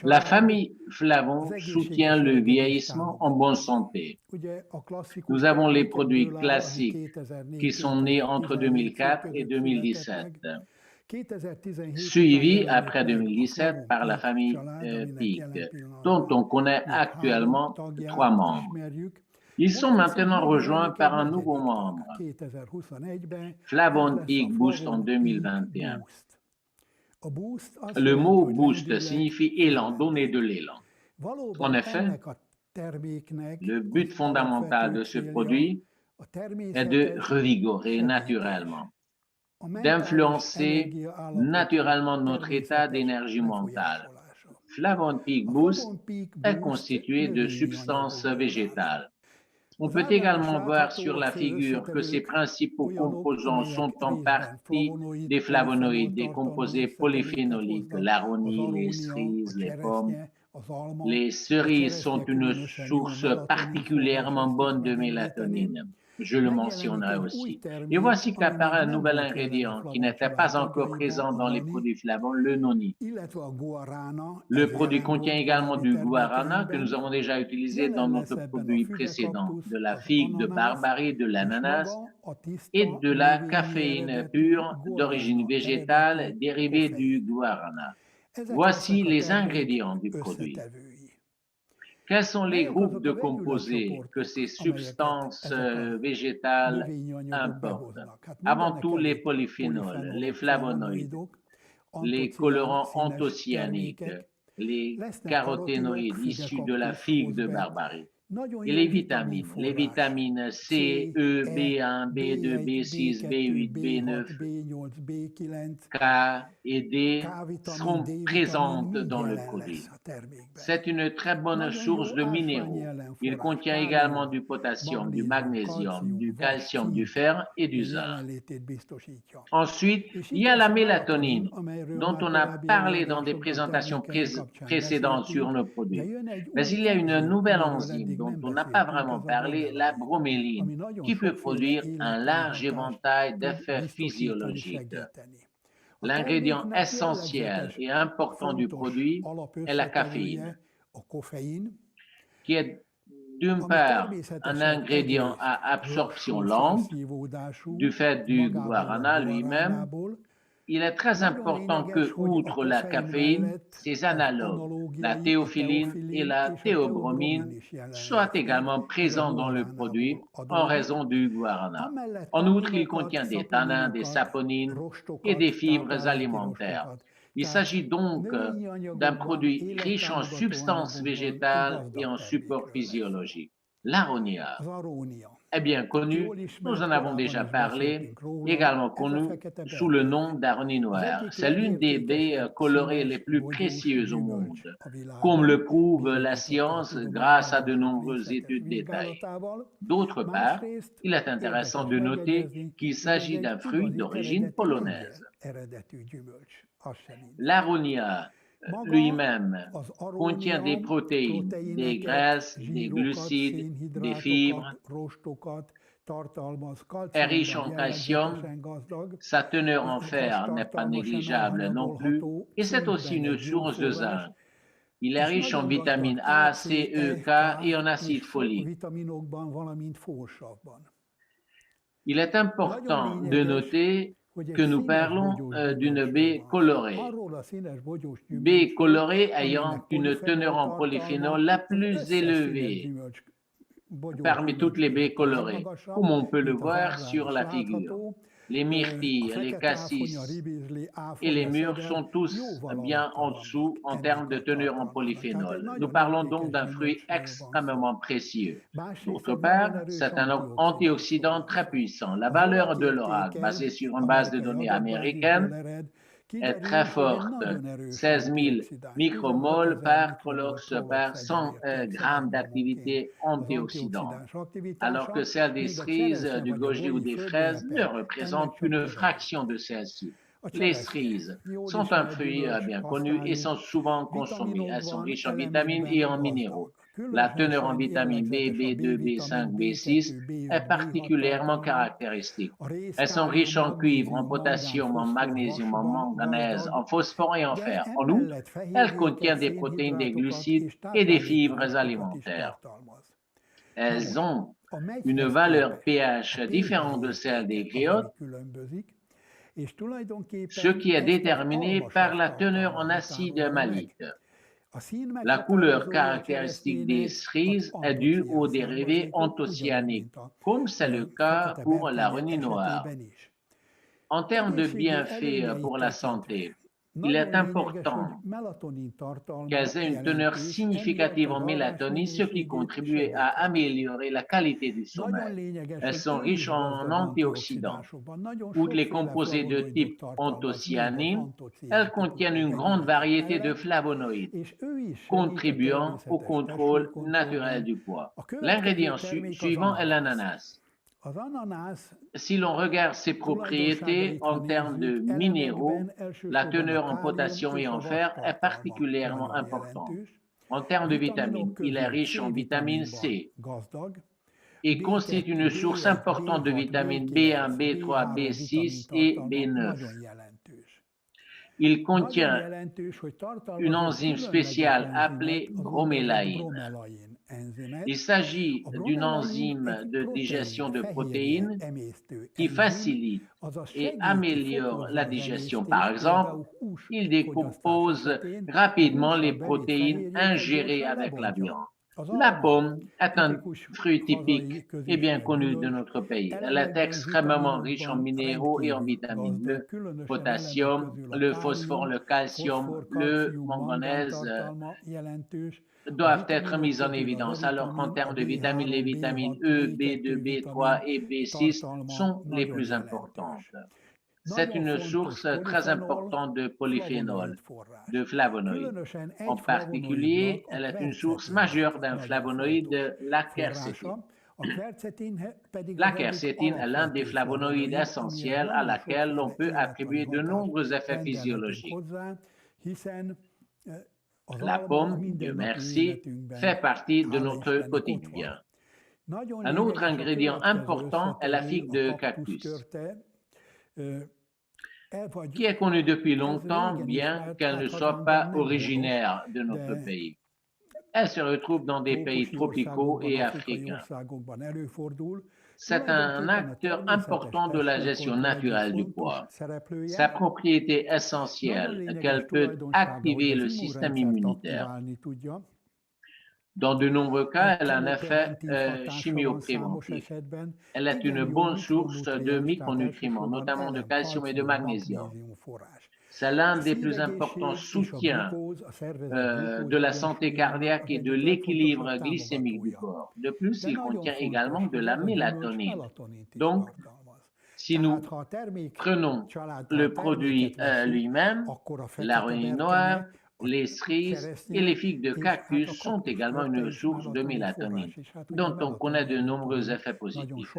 La famille Flavon soutient le vieillissement en bonne santé. Nous avons les produits classiques qui sont nés entre 2004 et 2017, suivis après 2017 par la famille Peak, dont on connaît actuellement 3 membres. Ils sont maintenant rejoints par un nouveau membre, Flavon Peak Boost en 2021. Le mot boost signifie élan, donner de l'élan. En effet, le but fondamental de ce produit est de revigorer naturellement, d'influencer naturellement notre état d'énergie mentale. Flavon Peak Boost est constitué de substances végétales. On peut également voir sur la figure que ses principaux composants sont en partie des flavonoïdes, des composés polyphénoliques, l'aronie, les cerises, les pommes. Les cerises sont une source particulièrement bonne de mélatonine. Je le mentionnerai aussi. Et voici qu'apparaît un nouvel ingrédient qui n'était pas encore présent dans les produits Flavon, le noni. Le produit contient également du guarana que nous avons déjà utilisé dans notre produit précédent, de la figue de Barbarie, de l'ananas et de la caféine pure d'origine végétale dérivée du guarana. Voici les ingrédients du produit. Quels sont les groupes de composés que ces substances végétales importent? Avant tout, les polyphénols, les flavonoïdes, les colorants anthocyaniniques, les caroténoïdes issus de la figue de Barbarie, et les vitamines C, E, B1, B2, B6, B8, B9, K et D seront présentes dans le produit. C'est une très bonne source de minéraux. Il contient également du potassium, du magnésium, du calcium, du fer et du zinc. Ensuite, il y a la mélatonine, dont on a parlé dans des présentations précédentes sur nos produits. Mais il y a une nouvelle enzyme dont on n'a pas vraiment parlé, la broméline, qui peut produire un large éventail d'effets physiologiques. L'ingrédient essentiel et important du produit est la caféine, qui est d'une part un ingrédient à absorption lente du fait du guarana lui-même. Il est très important que, outre la caféine, ses analogues, la théophyline et la théobromine, soient également présents dans le produit en raison du guarana. En outre, il contient des tanins, des saponines et des fibres alimentaires. Il s'agit donc d'un produit riche en substances végétales et en supports physiologiques. L'aronia est bien connu, nous en avons déjà parlé, également connu sous le nom d'aronie noire. C'est l'une des baies colorées les plus précieuses au monde, comme le prouve la science grâce à de nombreuses études détaillées. D'autre part, il est intéressant de noter qu'il s'agit d'un fruit d'origine polonaise. L'aronia lui-même contient des protéines, des graisses, des glucides, des fibres, est riche en calcium, sa teneur en fer n'est pas négligeable non plus, et c'est aussi une source de zinc. Il est riche en vitamines A, C, E, K et en acide folique. Il est important de noter que nous parlons d'une baie colorée. Baie colorée ayant une teneur en polyphénol la plus élevée parmi toutes les baies colorées, comme on peut le voir sur la figure. Les myrtilles, les cassis et les mûres sont tous bien en dessous en termes de teneur en polyphénol. Nous parlons donc d'un fruit extrêmement précieux. D'autre part, c'est un antioxydant très puissant. La valeur de l'ORAC, basée sur une base de données américaine, est très forte, 16 000 micromoles par collox par 100 grammes d'activité antioxydante, alors que celle des cerises, du goji ou des fraises ne représente qu'une fraction de celle-ci. Les cerises sont un fruit bien connu et sont souvent consommées. Elles sont riches en vitamines et en minéraux. La teneur en vitamine B, B2, B5, B6 est particulièrement caractéristique. Elles sont riches en cuivre, en potassium, en magnésium, en manganèse, en phosphore et en fer. En outre, elles contiennent des protéines, des glucides et des fibres alimentaires. Elles ont une valeur pH différente de celle des griottes, ce qui est déterminé par la teneur en acide malique. La couleur caractéristique des cerises est due aux dérivés anthocyaniques, comme c'est le cas pour la renille noire. En termes de bienfaits pour la santé, il est important qu'elles aient une teneur significative en mélatonine, ce qui contribue à améliorer la qualité du sommeil. Elles sont riches en antioxydants. Outre les composés de type anthocyanine, elles contiennent une grande variété de flavonoïdes, contribuant au contrôle naturel du poids. L'ingrédient suivant est l'ananas. Si l'on regarde ses propriétés en termes de minéraux, la teneur en potassium et en fer est particulièrement importante. En termes de vitamines, il est riche en vitamine C et constitue une source importante de vitamines B1, B3, B6 et B9. Il contient une enzyme spéciale appelée bromélaïne. Il s'agit d'une enzyme de digestion de protéines qui facilite et améliore la digestion. Par exemple, il décompose rapidement les protéines ingérées avec la viande. La pomme est un fruit typique et bien connu de notre pays. Elle est extrêmement riche en minéraux et en vitamines, le potassium, le phosphore, le calcium, le manganèse doivent être mis en évidence, alors qu'en termes de vitamines, les vitamines E, B2, B3 et B6 sont les plus importantes. C'est une source très importante de polyphénols, de flavonoïdes. En particulier, elle est une source majeure d'un flavonoïde, la quercétine. La quercétine est l'un des flavonoïdes essentiels à laquelle l'on peut attribuer de nombreux effets physiologiques. La pomme, Dieu merci, fait partie de notre quotidien. Un autre ingrédient important est la figue de cactus, qui est connue depuis longtemps, bien qu'elle ne soit pas originaire de notre pays. Elle se retrouve dans des pays tropicaux et africains. C'est un acteur important de la gestion naturelle du poids. Sa propriété essentielle est qu'elle peut activer le système immunitaire. Dans de nombreux cas, elle a un effet chimiopréventif. Elle est une bonne source de micronutriments, notamment de calcium et de magnésium. C'est l'un des plus importants soutiens de la santé cardiaque et de l'équilibre glycémique du corps. De plus, il contient également de la mélatonine. Donc, si nous prenons le produit lui-même, la renille noire, les cerises et les figues de cactus sont également une source de mélatonine, dont on connaît de nombreux effets positifs.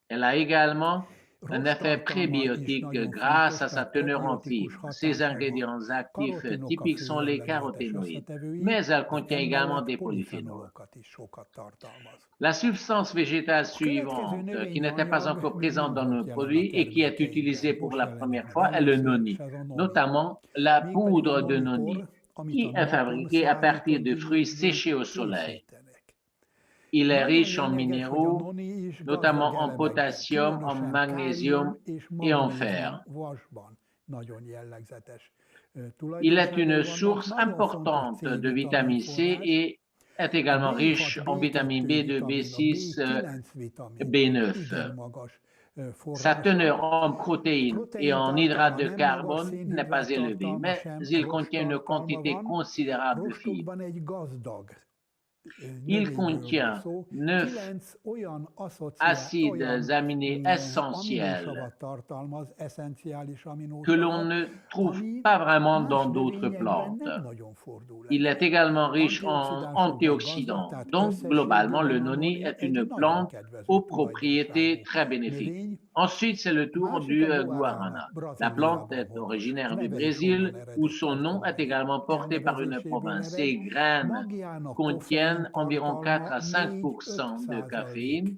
Elle a également un effet prébiotique grâce à sa teneur en fibres. Ses ingrédients actifs typiques sont les caroténoïdes, mais elle contient également des polyphénols. La substance végétale suivante, qui n'était pas encore présente dans nos produits et qui est utilisée pour la première fois, est le noni, notamment la poudre de noni, qui est fabriquée à partir de fruits séchés au soleil. Il est riche en minéraux, notamment en potassium, en magnésium et en fer. Il est une source importante de vitamine C et est également riche en vitamine B2, B6, B9. Sa teneur en protéines et en hydrates de carbone n'est pas élevée, mais il contient une quantité considérable de fibres. Il contient 9 acides aminés essentiels que l'on ne trouve pas vraiment dans d'autres plantes. Il est également riche en antioxydants. Donc, globalement, le noni est une plante aux propriétés très bénéfiques. Ensuite, c'est le tour du guarana. La plante est originaire du Brésil, où son nom est également porté par une province. Ses graines contiennent contiennent environ 4 à 5 de caféine,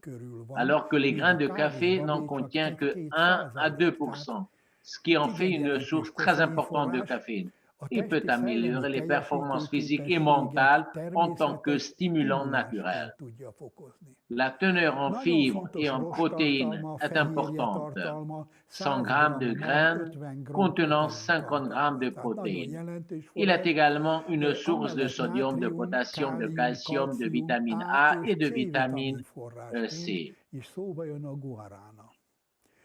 alors que les grains de café n'en contiennent que 1 à 2 ce qui en fait une source très importante de caféine. Il peut améliorer les performances physiques et mentales en tant que stimulant naturel. La teneur en fibres et en protéines est importante. 100 grammes de graines contenant 50 grammes de protéines. Il est également une source de sodium, de potassium, de calcium, de vitamine A et de vitamine C.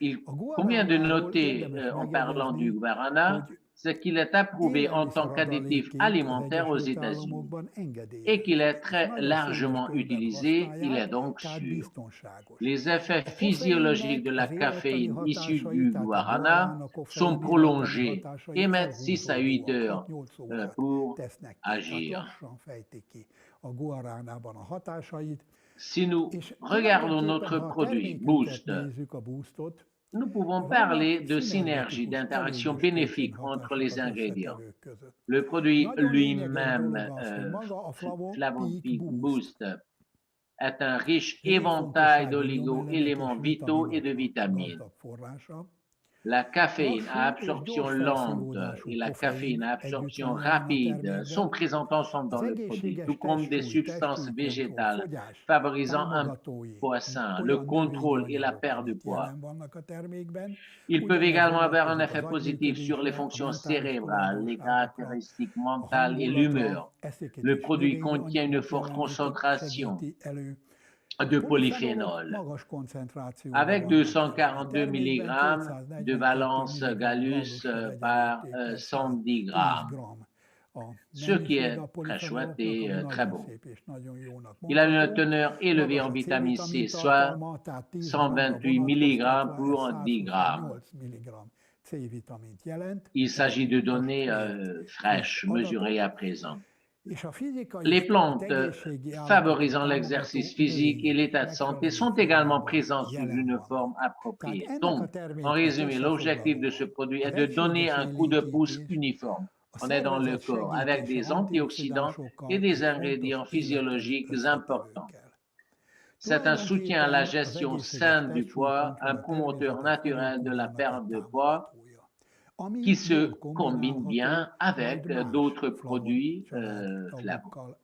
Il convient de noter, en parlant du guarana, c'est qu'il est approuvé en tant qu'additif alimentaire aux États-Unis et qu'il est très largement utilisé, il est donc sûr. Les effets physiologiques de la caféine issue du guarana sont prolongés et mettent 6 à 8 heures pour agir. Si nous regardons notre produit Boost, nous pouvons parler de synergie, d'interaction bénéfique entre les ingrédients. Le produit lui-même, Flavon Peak Boost, est un riche éventail d'oligo-éléments vitaux et de vitamines. La caféine à absorption lente et la caféine à absorption rapide sont présentes ensemble dans le produit, tout comme des substances végétales favorisant un poids sain, le contrôle et la perte de poids. Ils peuvent également avoir un effet positif sur les fonctions cérébrales, les caractéristiques mentales et l'humeur. Le produit contient une forte concentration de polyphénol, avec 242 mg de valence Gallus par 110 g, ce qui est très chouette et très bon. Il a une teneur élevée en vitamine C, soit 128 mg pour 10 g. Il s'agit de données fraîches, mesurées à présent. Les plantes favorisant l'exercice physique et l'état de santé sont également présentes sous une forme appropriée. Donc, en résumé, l'objectif de ce produit est de donner un coup de pouce uniforme. On est dans le corps avec des antioxydants et des ingrédients physiologiques importants. C'est un soutien à la gestion saine du poids, un promoteur naturel de la perte de poids qui se combine bien avec d'autres produits flavonoïdes.